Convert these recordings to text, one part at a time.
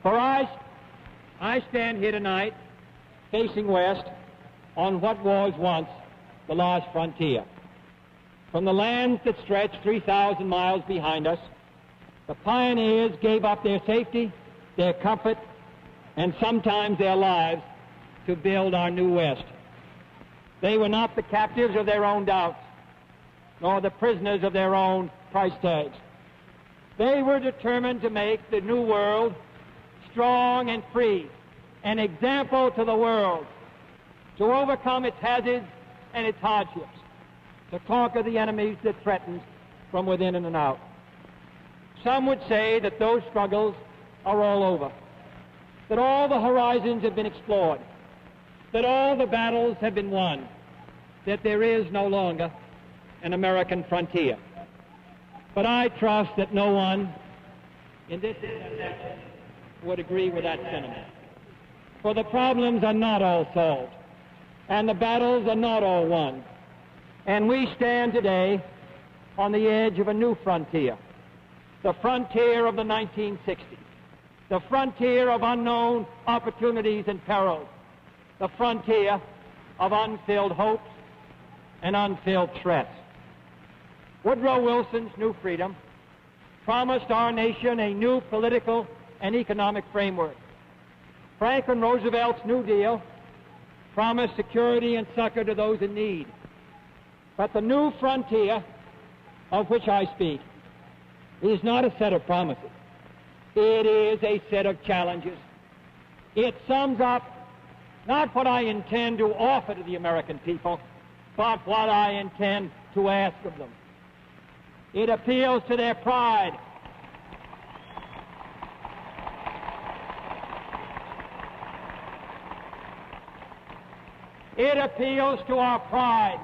For I stand here tonight facing west on what was once the last frontier. From the lands that stretch 3,000 miles behind us, the pioneers gave up their safety, their comfort, and sometimes their lives to build our new West. They were not the captives of their own doubts, nor the prisoners of their own price tags. They were determined to make the new world strong and free, an example to the world, to overcome its hazards and its hardships, to conquer the enemies that threatened from within and out. Some would say that those struggles are all over, that all the horizons have been explored, that all the battles have been won, that there is no longer an American frontier. But I trust that no one in this session would agree with that sentiment. For the problems are not all solved, and the battles are not all won. And we stand today on the edge of a new frontier, the frontier of the 1960s, the frontier of unknown opportunities and perils, the frontier of unfilled hopes and unfilled threats. Woodrow Wilson's New Freedom promised our nation a new political and economic framework. Franklin Roosevelt's New Deal promised security and succor to those in need. But the new frontier of which I speak is not a set of promises. It is a set of challenges. It sums up not what I intend to offer to the American people, but what I intend to ask of them. It appeals to their pride. It appeals to our pride,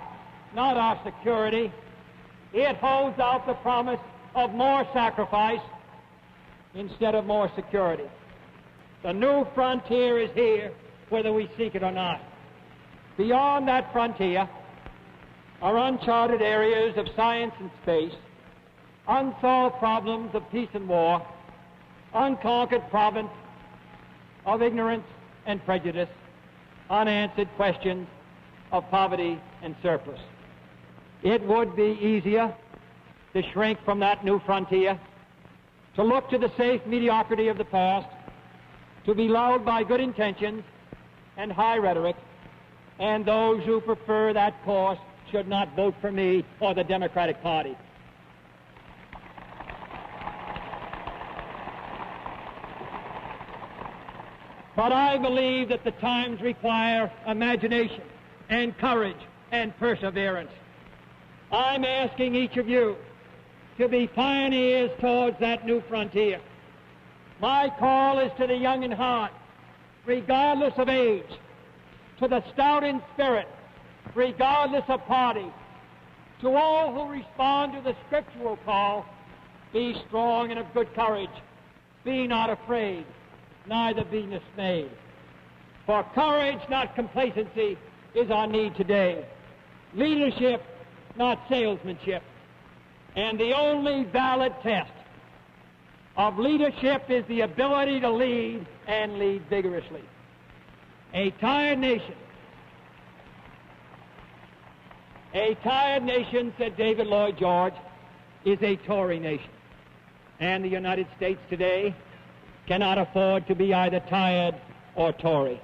not our security. It holds out the promise of more sacrifice instead of more security. The new frontier is here, whether we seek it or not. Beyond that frontier are uncharted areas of science and space, unsolved problems of peace and war, unconquered province of ignorance and prejudice, unanswered questions of poverty and surplus. It would be easier to shrink from that new frontier, to look to the safe mediocrity of the past, to be lulled by good intentions and high rhetoric, and those who prefer that course should not vote for me or the Democratic Party. But I believe that the times require imagination and courage and perseverance. I'm asking each of you to be pioneers towards that new frontier. My call is to the young in heart, regardless of age, to the stout in spirit, regardless of party, to all who respond to the scriptural call, be strong and of good courage, be not afraid, neither be dismayed. For courage, not complacency, is our need today. Leadership, not salesmanship. And the only valid test of leadership is the ability to lead and lead vigorously. A tired nation, said David Lloyd George, is a Tory nation. And the United States today cannot afford to be either tired or Tory.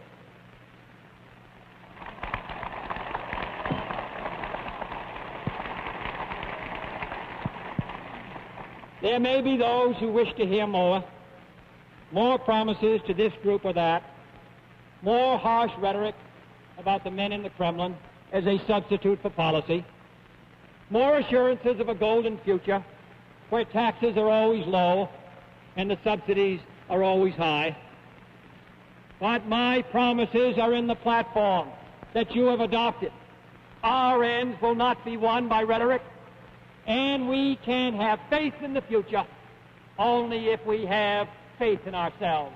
There may be those who wish to hear more promises to this group or that, more harsh rhetoric about the men in the Kremlin as a substitute for policy, more assurances of a golden future where taxes are always low and the subsidies are always high. But my promises are in the platform that you have adopted. Our ends will not be won by rhetoric, and we can have faith in the future only if we have faith in ourselves.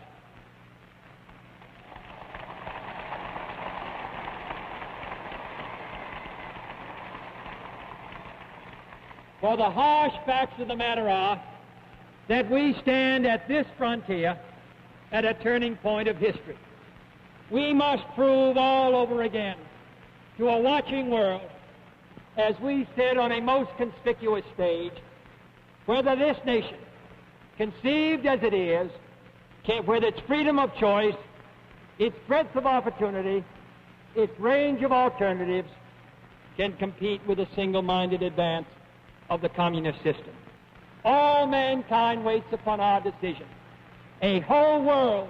For the harsh facts of the matter are that we stand at this frontier at a turning point of history. We must prove all over again to a watching world, as we sit on a most conspicuous stage, whether this nation, conceived as it is, with its freedom of choice, its breadth of opportunity, its range of alternatives, can compete with the single-minded advance of the communist system. All mankind waits upon our decision. A whole world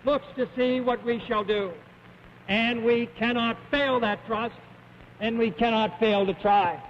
looks to see what we shall do, and we cannot fail that trust, and we cannot fail to try.